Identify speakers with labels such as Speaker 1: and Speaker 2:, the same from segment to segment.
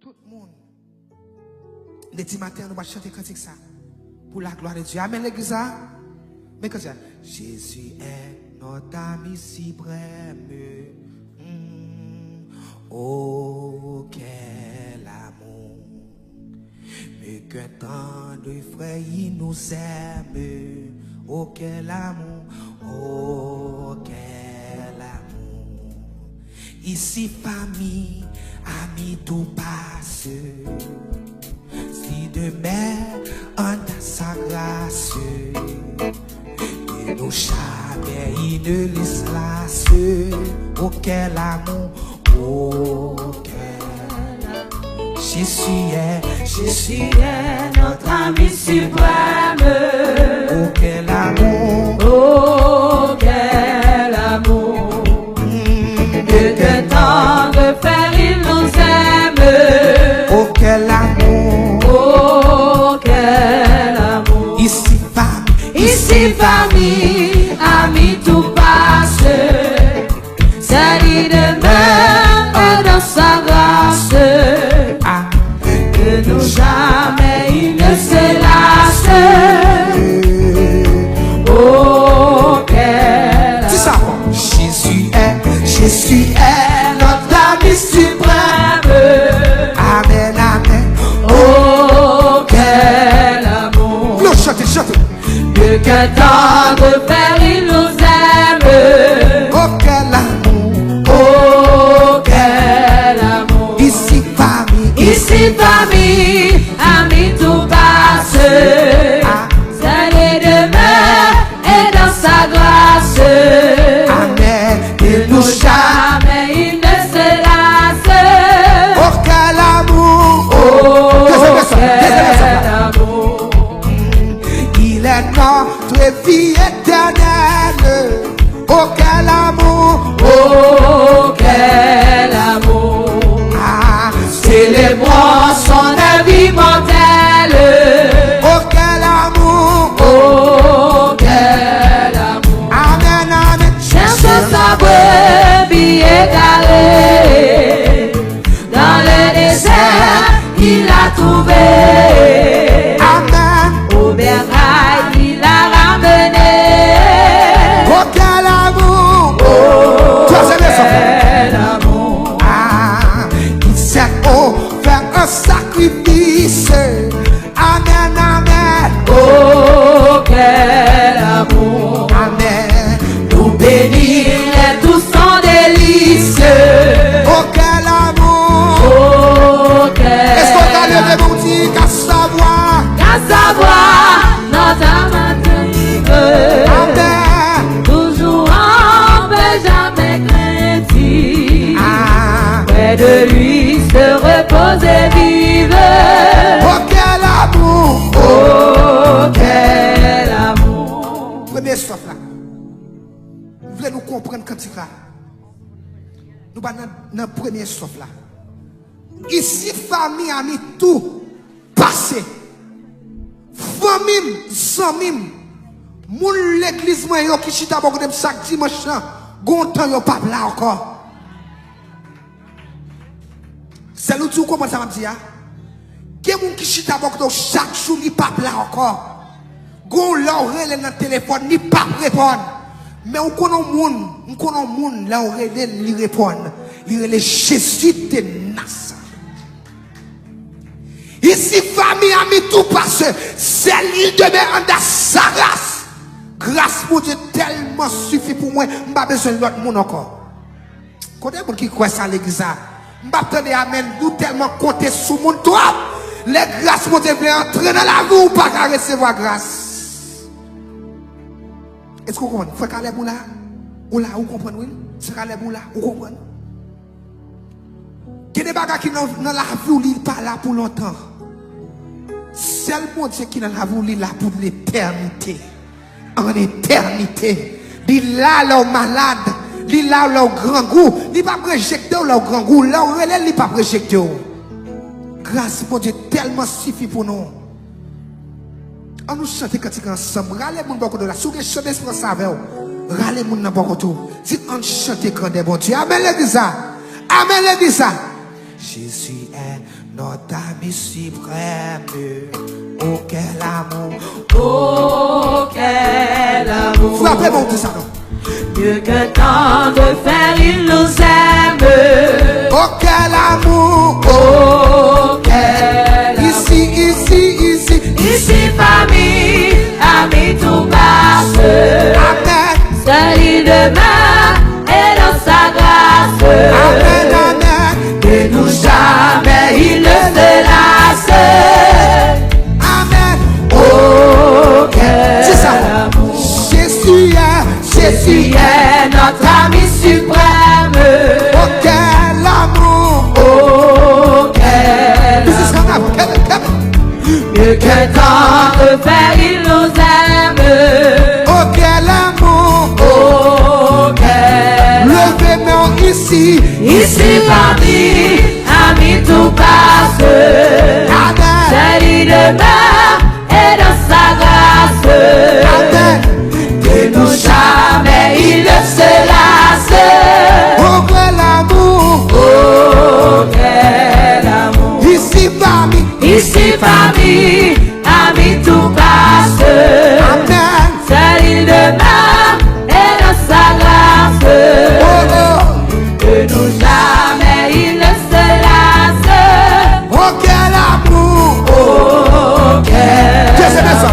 Speaker 1: tout le monde. Les matin, nous allons chanter cantique ça. Pour la gloire de Dieu. Amen, l'église. Mais quand ça, Jésus est notre ami suprême. Oh, quel amour. Mais qu'un temps de frères, il nous aime. Oh, quel amour. Oh, quel amour. Ici, famille, amis, tout passe. Si demain, on a sa grâce. Et nous jamais, il ne laisse lasse. Oh, quel amour. Oh, quel amour. Jésus est notre ami suprême. Oh, quel amour.
Speaker 2: Oh, quel amour. De tant de faire, il nous aime.
Speaker 1: Oh, quel amour.
Speaker 2: Oh, quel amour. Ici, famille, amis, tout passe. Salut demeure dans sa grâce. Que nous jamais il ne se lasse. Oh, quel amour.
Speaker 1: Jésus est notre ami suprême. Amen, amen.
Speaker 2: Oh, quel amour.
Speaker 1: Non, chantez.
Speaker 2: De qu'un temps de faire, il nous aime.
Speaker 1: Oh, quel amour.
Speaker 2: Oh, quel amour.
Speaker 1: Ici,
Speaker 2: famille, amis, tout passe. Salut demeure et dans sa grâce.
Speaker 1: Amen.
Speaker 2: Que nous jamais il ne se lasse.
Speaker 1: Oh, quel amour.
Speaker 2: Oh,
Speaker 1: quel
Speaker 2: amour.
Speaker 1: Il est notre vie éternelle. Oh, quel amour.
Speaker 2: Oh, quel amour. Célébrons son œuvre immortelle.
Speaker 1: Oh, quel amour.
Speaker 2: Oh, quel amour.
Speaker 1: Amen, amen.
Speaker 2: Cherche sa brebis égarée. Dans le désert, il l'a trouvé.
Speaker 1: Amen.
Speaker 2: Au bercail, il l'a ramené.
Speaker 1: Oh, quel amour.
Speaker 2: Oh,
Speaker 1: quel
Speaker 2: amour.
Speaker 1: Il s'est offert un sacrifice. Amen, amen.
Speaker 2: Oh, quel amour.
Speaker 1: Amen.
Speaker 2: Nous bénir et tous sont délices.
Speaker 1: Oh, quel amour.
Speaker 2: Oh, quel
Speaker 1: Est-ce qu'on a levé
Speaker 2: amour.
Speaker 1: mon dit qu'à savoir?
Speaker 2: Qu'à savoir notre âme vive.
Speaker 1: Amen.
Speaker 2: Toujours en paix, jamais craintive. Près de lui se repose et vive.
Speaker 1: Oh, quel amour.
Speaker 2: Oh, quel amour.
Speaker 1: Premier soif là. Vous voulez nous comprendre quand il là? Nous sommes dans le premier soif là. Ici, famille, amis, tout passé. Famille, samim. Moun l'église, moi, yo qui chita beaucoup de chaque dimanche, gontan yo pas là encore. C'est l'outil où comment ça m'a dit, hein? Quel moun qui chita beaucoup de chaque jour, ni pas là encore. Gon l'oreille dans le téléphone, ni pas répondre. Mais on connaît moun, l'oreille, li répondre. Il est Jésus de Nazareth. Ici, famille, amis, tout passe. C'est l'île de Béanda, sa grâce. Grâce pour Dieu tellement suffit pour moi. Je n'ai pas besoin de l'autre monde encore. Quand il y a des gens qui croient ça à l'église, je n'ai pas besoin d'amen. Nous tellement compter sur le monde. Toi, les grâces pour Dieu veulent entrer dans la vie ou pas qu'à recevoir grâce. Est-ce que vous comprenez? Faut qu'à l'air là. Ou là, vous comprenez? Oui? C'est qu'à l'air là. Vous comprenez? Il y a des gens qui dans la vie, ils pas là pour longtemps. Seul bon Dieu qui dans la vie, là pour l'éternité. En éternité. Il là, là, malade. Il là, là, grand goût. Il pas rejeté, là, grand goût. Là, il pas rejeté. Grâce pour Dieu tellement suffit pour nous. On nous chante quand on ensemble. Râlez mon beaucoup de la. Si vous chantez pour ça, râlez mon beaucoup tout. Si on chante quand des bon Dieu. Amen l'église. Amen l'église. Jésus est notre ami suprême. Oh, quel amour.
Speaker 2: Oh, quel amour.
Speaker 1: Frappez mon tout ça, non?
Speaker 2: Mieux que tant de fer, il nous aime.
Speaker 1: Oh, quel amour.
Speaker 2: Oh, quel amour.
Speaker 1: Ici,
Speaker 2: famille, amis, tout passe.
Speaker 1: Amen.
Speaker 2: Seul il demeure et dans sa grâce.
Speaker 1: Amen, amen.
Speaker 2: De nous jamais il ne se lasse.
Speaker 1: Amen.
Speaker 2: Oh,
Speaker 1: C'est ça.
Speaker 2: quel amour.
Speaker 1: Jésus
Speaker 2: est notre ami suprême.
Speaker 1: Oh, quel amour.
Speaker 2: Oh, quel
Speaker 1: This is
Speaker 2: amour. Mieux que tant de fer, il nous aime.
Speaker 1: Oh, quel amour.
Speaker 2: Oh, quel
Speaker 1: Levez-moi ici.
Speaker 2: Ici parmi, amis, tout passe.
Speaker 1: Amen.
Speaker 2: Seul il demeure et dans sa grâce.
Speaker 1: Amen.
Speaker 2: De nous jamais il ne se lasse.
Speaker 1: Oh, quel amour.
Speaker 2: Oh, quel amour. Ici famille, amis, tout passe.
Speaker 1: Amen.
Speaker 2: Seul il demeure et dans sa grâce.
Speaker 1: Oh,
Speaker 2: De nous jamais il ne se lasse.
Speaker 1: oh, quel amour.
Speaker 2: Oh, quel
Speaker 1: Deuxième leçon.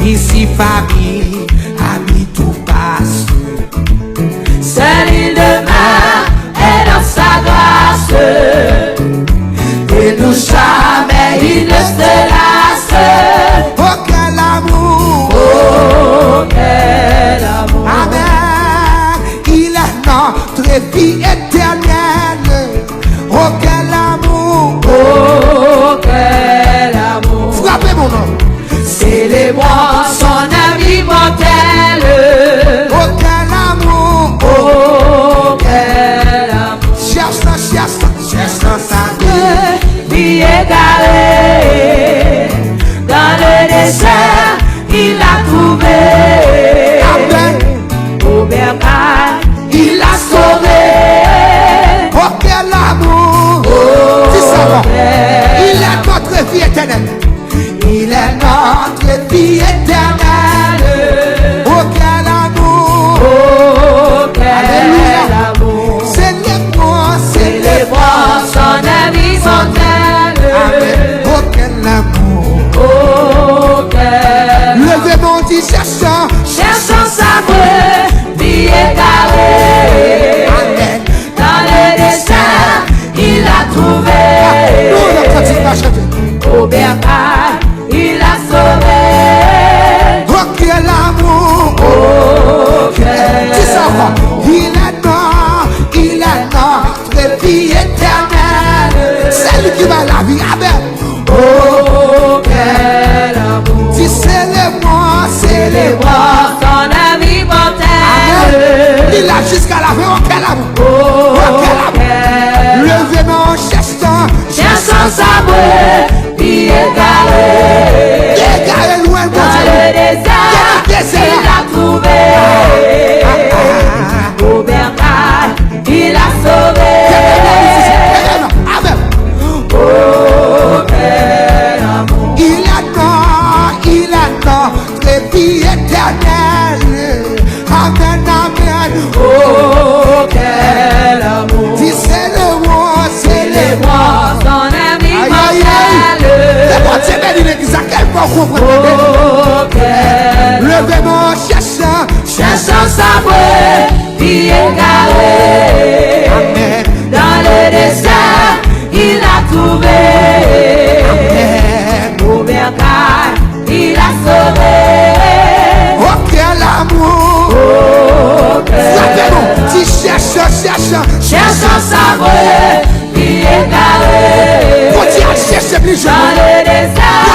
Speaker 1: Ici, famille, amis, tout passe.
Speaker 2: Seul il demeure et dans sa grâce. De nous jamais il ne se lasse.
Speaker 1: Oh, quel amour.
Speaker 2: Oh, quel amour.
Speaker 1: Amen. Il est notre vie éternelle. Oh, quel amour.
Speaker 2: Oh, quel amour.
Speaker 1: Frappez mon nom.
Speaker 2: Célébrons son ami mortel.
Speaker 1: Oh, quel amour.
Speaker 2: Oh, quel amour.
Speaker 1: Cherche sa vie.
Speaker 2: Vie égarée dans le désert, il l'a trouvé.
Speaker 1: Amen.
Speaker 2: Au bercail,
Speaker 1: Il l'a sauvé. Oh, quel amour. C'est ça, bon. Il est notre vie éternelle. Il est notre vie éternelle. Oh, quel amour.
Speaker 2: Oh, quel
Speaker 1: Alléluia.
Speaker 2: amour.
Speaker 1: Célèbre-moi,
Speaker 2: Célébrons son ami mortel.
Speaker 1: Amen. Oh, quel amour.
Speaker 2: Oh, quel
Speaker 1: Levez mon dit, cherchant.
Speaker 2: cherchant sa vraie vie égarée.
Speaker 1: Amen.
Speaker 2: Dans le désert, il l'a trouvé.
Speaker 1: Nous, le pratique va chanter.
Speaker 2: Au bercail, il l'a sauvé.
Speaker 1: Oh, quel amour.
Speaker 2: Oh, quel
Speaker 1: Dis ça encore. Il est notre vie éternelle. C'est lui qui va la vie. Amen.
Speaker 2: Oh, quel amour.
Speaker 1: Dis célèbre-moi,
Speaker 2: Célébrons son ami mortel.
Speaker 1: Amen. Il a jusqu'à la fin. Oh, quel amour.
Speaker 2: Oh,
Speaker 1: quel amour.
Speaker 2: quel
Speaker 1: Levez mon cherchant.
Speaker 2: cherchant sa vraie vie égarée.
Speaker 1: Égaré loin de
Speaker 2: Dans le désert, il l'a trouvé. Au bercail, il l'a sauvé.
Speaker 1: Amen.
Speaker 2: Oh, quel amour.
Speaker 1: Il a notre vie éternelle. Amen, amen.
Speaker 2: Oh, quel amour.
Speaker 1: Dis célèbre-moi,
Speaker 2: Célébrons son ami mortel.
Speaker 1: C'est bon, c'est belle l'église. À quel point vous comprenez?
Speaker 2: Oh, quel
Speaker 1: Levez mon cherchant.
Speaker 2: cherchant sa vraie vie égarée.
Speaker 1: Amen.
Speaker 2: Dans le désert, il l'a trouvé.
Speaker 1: Amen.
Speaker 2: Au bercail, il l'a sauvé.
Speaker 1: Oh, quel amour.
Speaker 2: Oh, quel
Speaker 1: Frappez-moi. Dis cherchant.
Speaker 2: cherchant sa vraie vie égarée.
Speaker 1: Continue à chercher plus
Speaker 2: Dans
Speaker 1: jeune.
Speaker 2: le désert,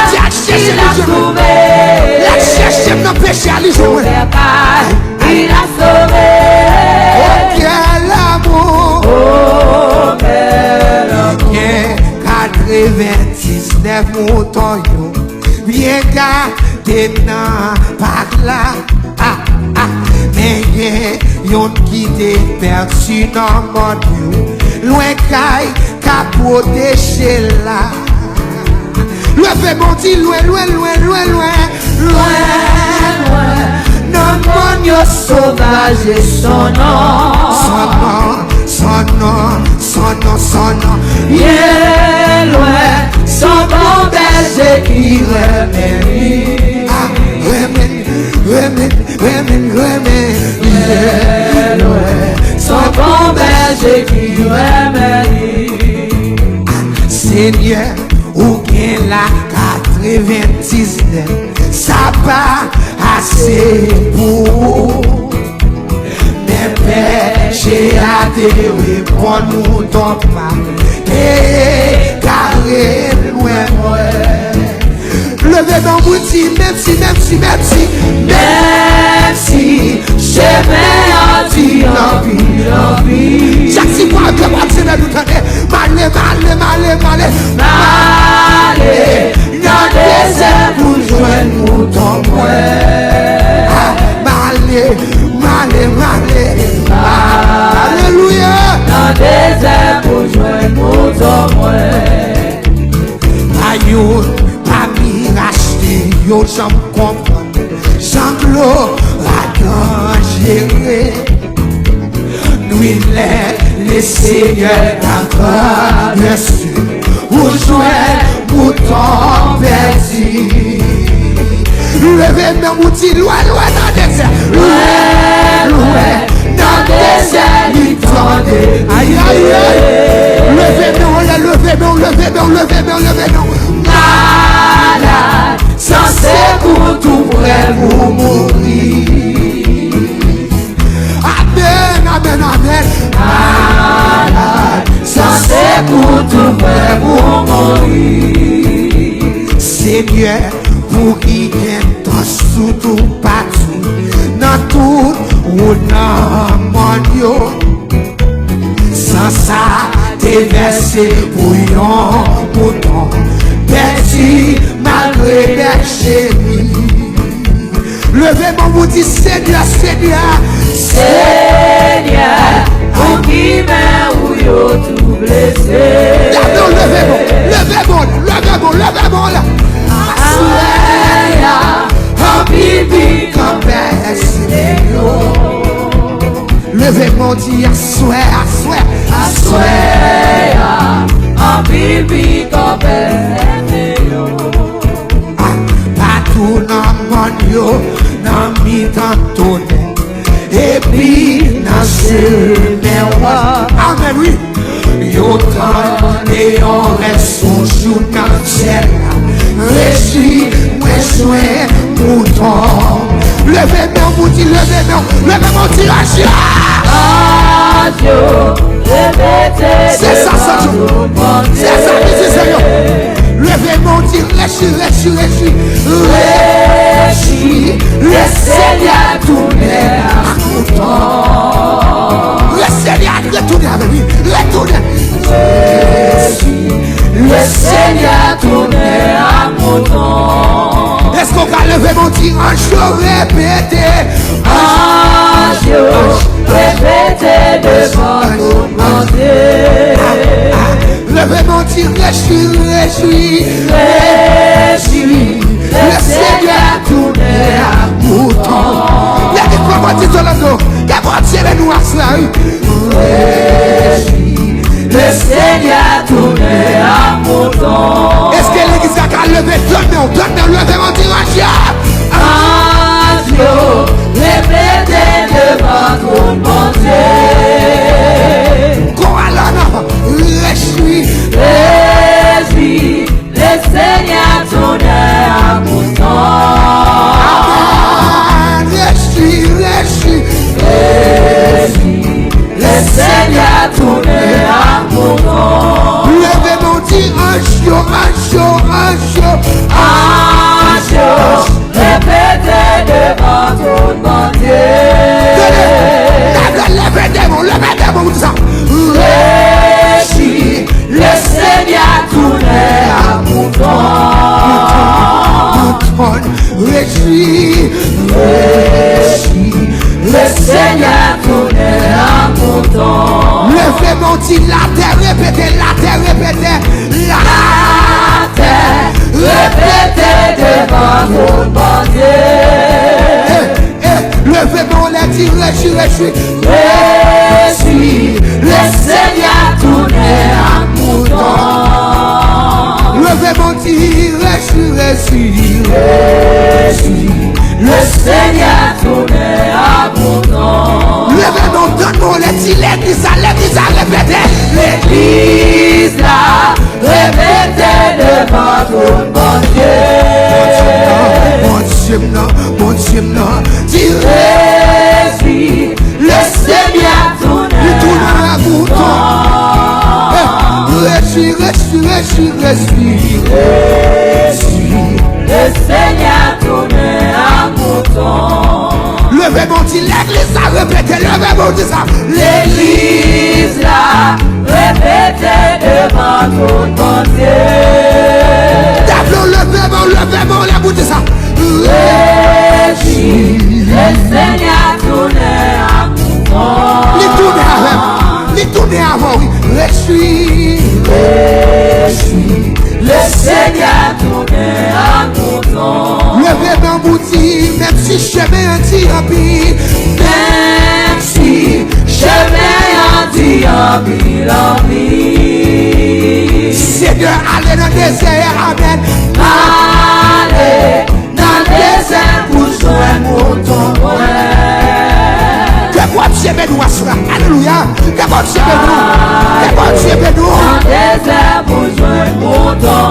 Speaker 2: il l'a trouvé.
Speaker 1: La chercher non péché à
Speaker 2: Au
Speaker 1: l'île.
Speaker 2: bercail, il l'a sauvé.
Speaker 1: Oh, quel amour.
Speaker 2: Oh, quel amour.
Speaker 1: Bien 99 moutons, yo. Bien gardé nan par là. Mais yon qui te perdu dans mon Dieu. loin caille, qu'à protéger là. Levez mon dit loin, loin, loin, loin, loin, loin, loin. Non, mon sauvage et son nom. Son nom, son nom, son nom, son nom.
Speaker 2: Bien loin, son bon berger qui remet.
Speaker 1: Remède.
Speaker 2: Bien loin, son bon berger qui remet.
Speaker 1: Seigneur, ou bien la 99, ça pas assez pour mes péchés à terre pour nous ton pas et carré loin. Levez mon bouti, même si,
Speaker 2: chemin anti-envie.
Speaker 1: chaque si moi que moi c'est nous tenir, malé,
Speaker 2: dans des airs pour joindre mouton
Speaker 1: malé, alléluia.
Speaker 2: Dans des airs pour joindre mouton
Speaker 1: Ayoun, pas m'y racheter, yo j'en comprends. Jean-Claude a géré. Nous les seigneurs encore dessus. Pour jouer, mouton perdu. Levez mes moutils, loin, loin dans des airs. Loin, dans des airs, il tendait. Aïe, aïe, aïe. Levez nous.
Speaker 2: malade, sans secours tout près pour mourir.
Speaker 1: Amen.
Speaker 2: Malade, sans secours tout près pour mourir.
Speaker 1: Seigneur, pour qui est dans sous tout partout, dans tout ou dans mon Dieu, sans ça, t'es versé pour yon bouton, perdu malgré les chéris. Levez mon vous dit Seigneur,
Speaker 2: pour qui m'a ou yo tout blessé.
Speaker 1: Levez mon là.
Speaker 2: Assoya, en bibi comme
Speaker 1: Levez mon dit, assoya,
Speaker 2: en bibi comme
Speaker 1: partout dans mon yo, dans mi temps et puis dans ce mémoire. Amen, oui. Yo tant et on reste son jour dans le ciel. Réjouis, moi jouer mouton. Levez mon dit, levez mon tirage. C'est ça, Seigneur. Levez mon dit, réjouis.
Speaker 2: Le Seigneur tourne à mouton.
Speaker 1: Le Seigneur retourne avec lui.
Speaker 2: Le Seigneur tourne à mouton.
Speaker 1: Est-ce qu'on va lever mon dit, ange répété?
Speaker 2: Ange répété devant tout mon Dieu.
Speaker 1: Levez mon dit, réjouis. Le Seigneur tourne à mouton. Il y a des fois qui sont là, nous à cela.
Speaker 2: Le Seigneur tourne à mouton.
Speaker 1: Est-ce que l'église a levé? Donne-nous, levez mon dit,
Speaker 2: Ange répété devant tout mon Dieu.
Speaker 1: Réjouis.
Speaker 2: Le Seigneur tourne à mouton.
Speaker 1: Réjouis.
Speaker 2: Le Seigneur tourne à mouton.
Speaker 1: Levez mon dit, ange.
Speaker 2: Répétez devant tout mon Dieu.
Speaker 1: Levez des mots, tout ça.
Speaker 2: Le Seigneur tourne à mouton.
Speaker 1: répétez, la terre répétez, la
Speaker 2: terre répétez devant mon bon Dieu.
Speaker 1: Levez-moi les dire, réjouis,
Speaker 2: le Seigneur tourné à mouton.
Speaker 1: Levez-moi dire, réjouis,
Speaker 2: le Seigneur tourné à mouton.
Speaker 1: Levez-moi, donne-moi les dire, l'église a répété.
Speaker 2: L'église là, répétez devant ton bon Dieu.
Speaker 1: Mon Dieu, non, dis
Speaker 2: réjouis, le Seigneur tourne à mouton.
Speaker 1: Réjouis,
Speaker 2: le Seigneur tourne à mouton.
Speaker 1: Levez-moi, dis l'église a répété, levez-moi, dis ça.
Speaker 2: L'église là, répétez devant ton bon Dieu.
Speaker 1: Levez-moi, la bouche de ça.
Speaker 2: Réjouis, le Seigneur tourne à mouton.
Speaker 1: Il tourne avant, oui. Réjouis,
Speaker 2: le Seigneur tourne à mouton.
Speaker 1: Levez-moi, bouti, même si chemin anti-empire.
Speaker 2: Même si chemin anti-empire.
Speaker 1: Seigneur, allez dans le désert, amen.
Speaker 2: Allez dans le désert pour jouer mouton.
Speaker 1: Que bon Dieu bénisse à cela. Alléluia. Que bon Dieu bénisse. Que bon Dieu bénisse.
Speaker 2: Dans le désert pour jouer mouton.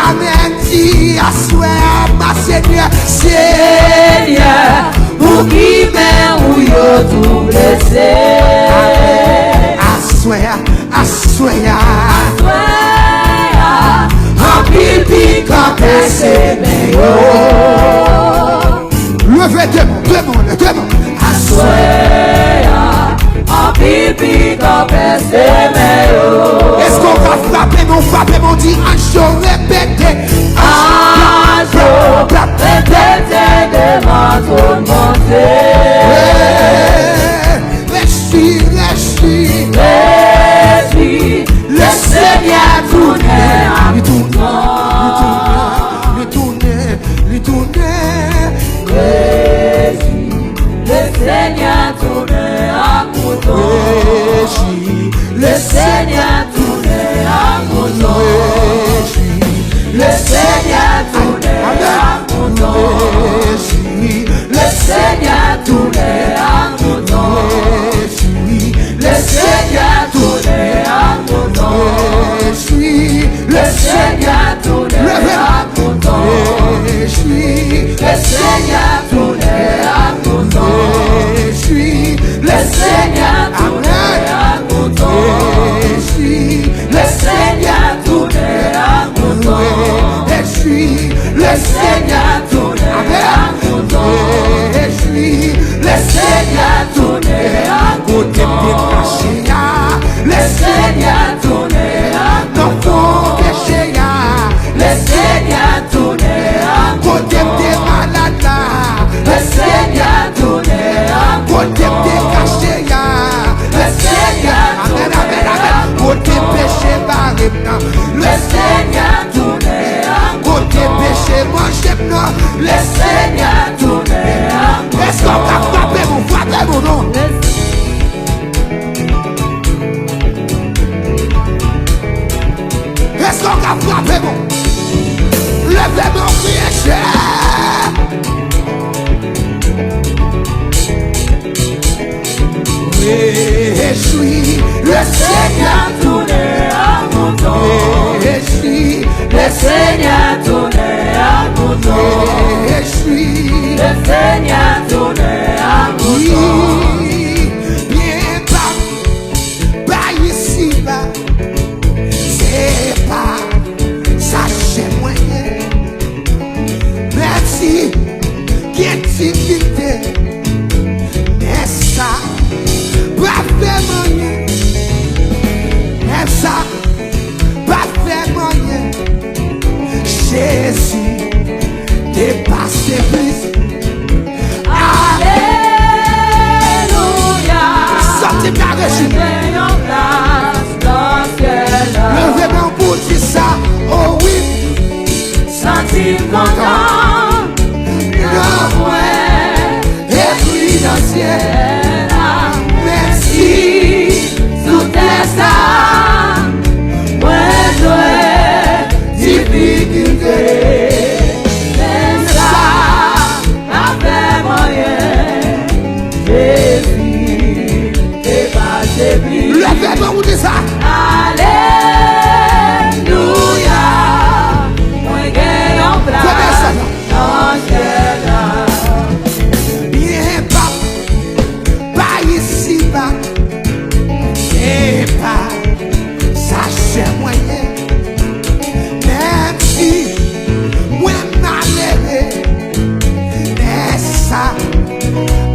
Speaker 1: Amen. Dis à soi, ma Seigneur.
Speaker 2: Seigneur, pour qui m'a ou yo tout blessé.
Speaker 1: À soi.
Speaker 2: En pipi quand c'est
Speaker 1: Levez deux mains.
Speaker 2: en pipi quand c'est
Speaker 1: Est-ce qu'on va frapper mon dit un jour répété.
Speaker 2: un jour répété devant ton bon Dieu.
Speaker 1: Réjouis.
Speaker 2: Réjouis, le Seigneur tourne à mouton.
Speaker 1: Lui tourner.
Speaker 2: Réjouis, le Seigneur tourne à mouton. Le Seigneur tourne à mouton. Le Seigneur tourne à mouton. Le Seigneur tourne à mouton. Le Seigneur tourne à mouton. Le Seigneur tourne à mouton. Le Seigneur tourne à mouton. Le Seigneur tourne à mouton. Le Seigneur tourne à mouton. Le Seigneur tourne à mouton. Le Seigneur tourne à mouton. Le Seigneur tourne à mouton. Le Seigneur tourne à mouton. Le Seigneur tourne à mouton. Le Seigneur tourne à mouton. Le Seigneur tourne à mouton. Le Seigneur tourne à mouton.
Speaker 1: Est-ce qu'on va frapper mon nom? Est-ce qu'on va frapper mon? Levez mon cri, réjouis,
Speaker 2: le Seigneur tourne à mouton.
Speaker 1: réjouis,
Speaker 2: Le Seigneur tourne à mouton.
Speaker 1: réjouis,
Speaker 2: Le Seigneur tourne à mouton.
Speaker 1: Viens pas ici, c'est pas ça, j'ai moyen. Merci, qui est-il? Mais ça, pas vraiment.
Speaker 2: sentim content, non moins, et puis dans le ciel, merci, sous tes âmes, moi joie, difficulté, mais ça, a fait moyen, Jésus, t'es pas débris.
Speaker 1: Levez-moi, vous dites ça.
Speaker 2: Alléluia, moi gagne en place dans ce
Speaker 1: Bien pas ici bas, et pas sachez moyen, même si moi malheureux, mais ça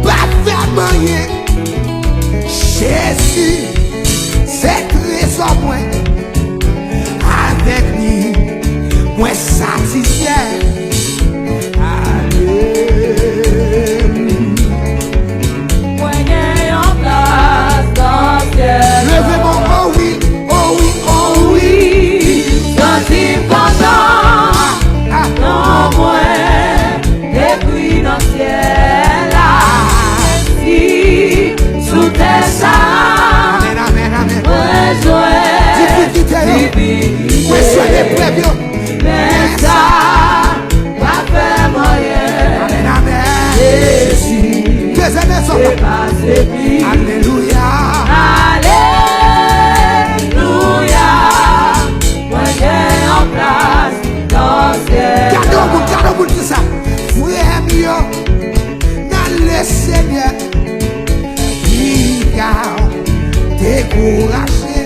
Speaker 1: pas faire moyen. Jésus, c'est trésor moi, avec lui, moi satisfait. Levez-moi, oh oui, oh oui, oh oui.
Speaker 2: Sentim content, non moins, et puis dans le ciel, si sous tes âmes,
Speaker 1: Amen, amen, amen.
Speaker 2: difficulté,
Speaker 1: Oui, soyez prêts, bien.
Speaker 2: mais ça, pas fait moyen,
Speaker 1: Amen, amen.
Speaker 2: Jésus,
Speaker 1: Des années sont
Speaker 2: c'est pas débris.
Speaker 1: Alléluia.
Speaker 2: Alléluia, moi j'ai en place dans le ciel.
Speaker 1: Gardez au bout de ça. Frère mieux, dans le Seigneur, il a découragé.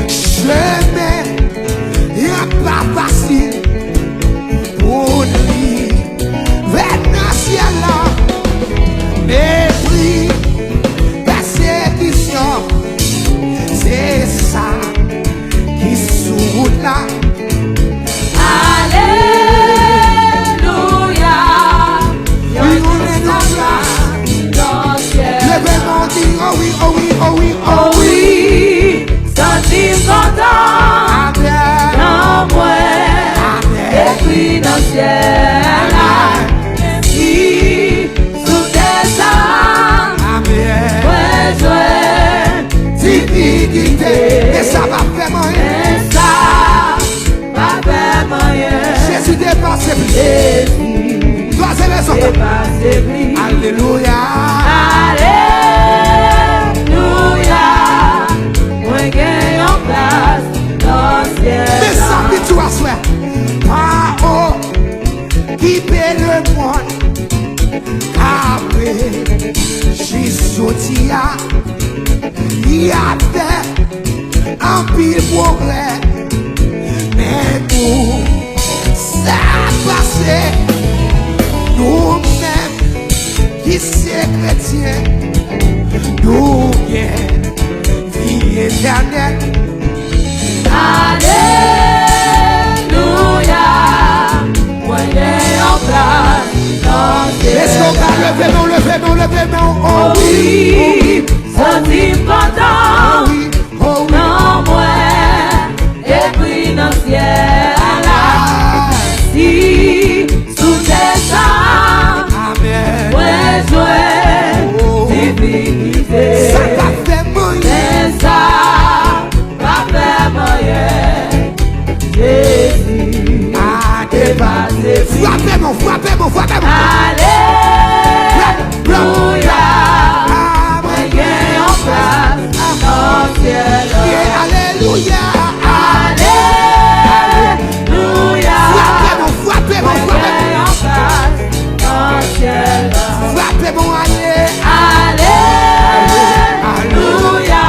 Speaker 1: Chemin, il n'est pas facile pour lui. Vers le ciel là, mépris, persécution, c'est ça qui soude là.
Speaker 2: Alléluia,
Speaker 1: Oui, on est dans ça.
Speaker 2: dans le ciel.
Speaker 1: Levez-moi, dit, oh oui, oh oui, oh oui,
Speaker 2: Oh
Speaker 1: oh oui.
Speaker 2: oui, sentim content,
Speaker 1: Amen.
Speaker 2: non moins, et puis dans le ciel, si sous tes âmes,
Speaker 1: Amen.
Speaker 2: ouais, joie,
Speaker 1: Difficulté, et ça va faire moyen.
Speaker 2: et ça, pas fait moyen,
Speaker 1: Jésus dépasse plus.
Speaker 2: Jésus,
Speaker 1: Troisième leçon.
Speaker 2: c'est pas débris.
Speaker 1: Alléluia.
Speaker 2: Alléluia, moi gagne en place dans le ciel.
Speaker 1: Mais ça, puis tu vas souhaiter. Pas haut, qui paie le monde. Après, j'ai sauté. Il y avait un pile progrès. Mais nous, ça passé. Nous-mêmes, qui c'est chrétien, nous bien, vie éternelle.
Speaker 2: Alléluia, moi gagne en place dans le ciel.
Speaker 1: Est-ce qu'on va lever mon, oh
Speaker 2: Oh
Speaker 1: oui,
Speaker 2: oui, sentim
Speaker 1: oh
Speaker 2: content,
Speaker 1: oui, oh oui.
Speaker 2: non moins, et puis dans le ciel, si sous tes âmes,
Speaker 1: Amen.
Speaker 2: ouais, joie,
Speaker 1: Oh.
Speaker 2: difficulté,
Speaker 1: Ça t'a fait moyen.
Speaker 2: mais ça, pas fait moyen, Jésus,
Speaker 1: Ah,
Speaker 2: t'es pas débris.
Speaker 1: frappez-moi.
Speaker 2: Alléluia, moi gagne en place dans le ciel.
Speaker 1: Yeah, Alléluia.
Speaker 2: Alléluia,
Speaker 1: Frappez-moi.
Speaker 2: moi gagne en place dans le ciel.
Speaker 1: Frappez-moi, allez.
Speaker 2: Alléluia,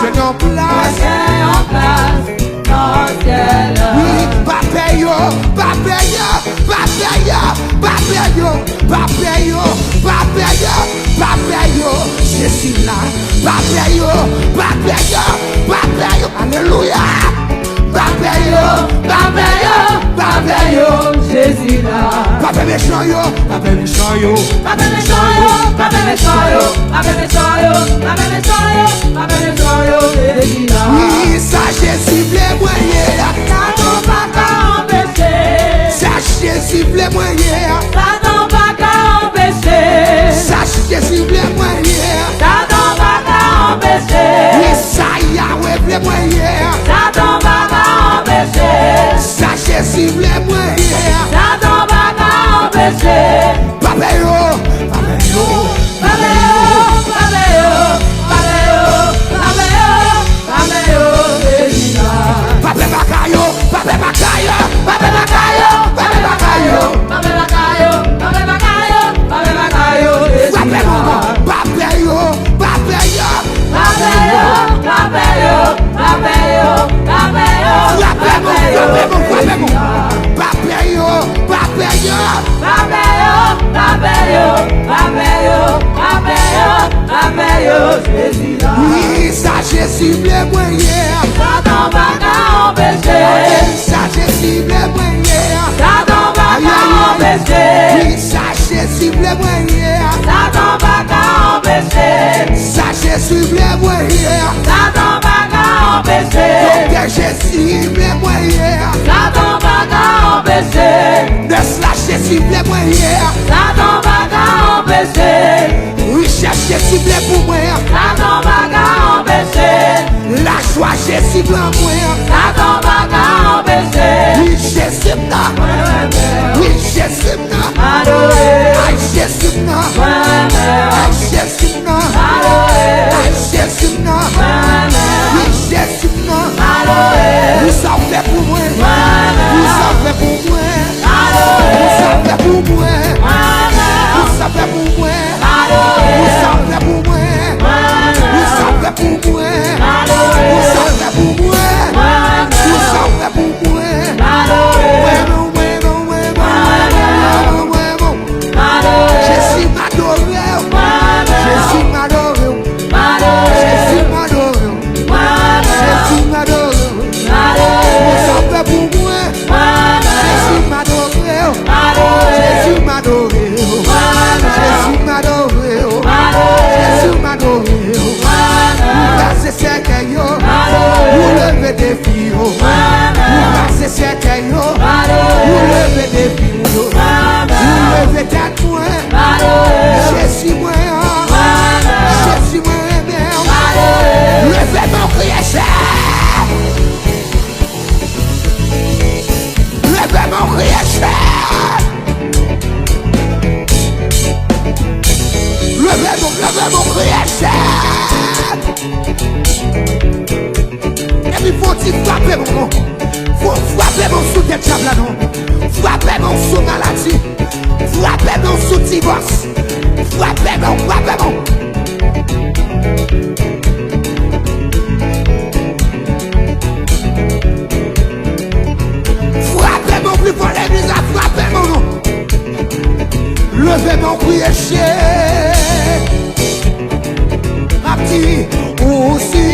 Speaker 1: Je n'en
Speaker 2: moi
Speaker 1: place.
Speaker 2: gagne en place dans le ciel.
Speaker 1: Oui, papeyo, papeyo, papeyo, papeyo, papeyo, papeyo, papeyo. Je suis là. Papeyo, papeyo, papeyo. Alléluia. Papeyo, papeyo, papeyo.
Speaker 2: Jésus là.
Speaker 1: Pape méchant yo, pape méchant yo.
Speaker 2: Pape méchant yo, pape méchant yo, pape méchant yo, pape méchant yo, pape méchant yo, Jésus là.
Speaker 1: Oui, ça Jésus blé moyen.
Speaker 2: Car ton pas qu'à empêcher.
Speaker 1: Ça cible moi hier.
Speaker 2: Satan va empêcher.
Speaker 1: Sachez cible moi hier.
Speaker 2: Satan va empêcher.
Speaker 1: Papéo, papéo,
Speaker 2: Papéo, papéo, papéo, papéo, papéo, Jésus-là.
Speaker 1: papé bakayo, papé bakayo, papé bakayo, papé bakayo.
Speaker 2: Papé bakayo, papé bakayo, papé bakayo,
Speaker 1: Papé
Speaker 2: Jésus-là.
Speaker 1: maman, papéyo, papéyo.
Speaker 2: Papéo, papéo, papéo, papéo, papéo, Jésus-là.
Speaker 1: Papéyo, papéyo.
Speaker 2: Papéo, papéo, papéo, papéo, papéo, Jésus-là.
Speaker 1: Oui, sachez cible moi hier.
Speaker 2: Satan va empêcher.
Speaker 1: Sachez cible moi hier.
Speaker 2: Satan va empêcher.
Speaker 1: Oui, sachez cible moi hier.
Speaker 2: Satan va empêcher.
Speaker 1: Sachez cible moi hier.
Speaker 2: Satan va empêcher.
Speaker 1: Que j'ai cible moi hier.
Speaker 2: Satan va empêcher.
Speaker 1: Ne slashez cible moi hier.
Speaker 2: Satan va empêcher.
Speaker 1: Oui, cherchez cible pour moi.
Speaker 2: Satan va empêcher.
Speaker 1: La joie j'ai cible moi.
Speaker 2: Satan va empêcher.
Speaker 1: Oui, j'ai cible. Oui, j'ai cible.
Speaker 2: Adoré.
Speaker 1: Aïe, j'ai cible. Aïe, j'ai cible. Aïe, j'ai cible. Oui, j'ai cible. Vous savez pour moi. Vous savez pour moi. Vous savez pour moi. Vous savez pour moi. Vous savez pour moi. Vous savez pour moi. Vous savez pour moi. Vous savez pour moi. Bueno, bueno, bueno, bueno, bueno. Jésus m'adore. Jésus m'adore. Jésus m'adore. Jésus m'adore. Vous savez pour moi. Jésus m'adore. Jésus m'adore. Jésus m'adore. Jésus m'adore. Vous cassez ces cailloux. Vous levez des filles. Vous cassez ces cailloux. Vous levez des filles. Vous levez tête moi. Jésus moi. Jésus moi. Levez mon créateur. Levez mon créateur. Levez mon créateur. Et puis faut-il frapper mon nom. Faut frapper mon sous tête là non. Frapper mon sous maladie. Frapper mon sous divorce. Frapper mon. Frappez mon plus fort l'église a frappé mon nom. Levez mon prière. Ma petite aussi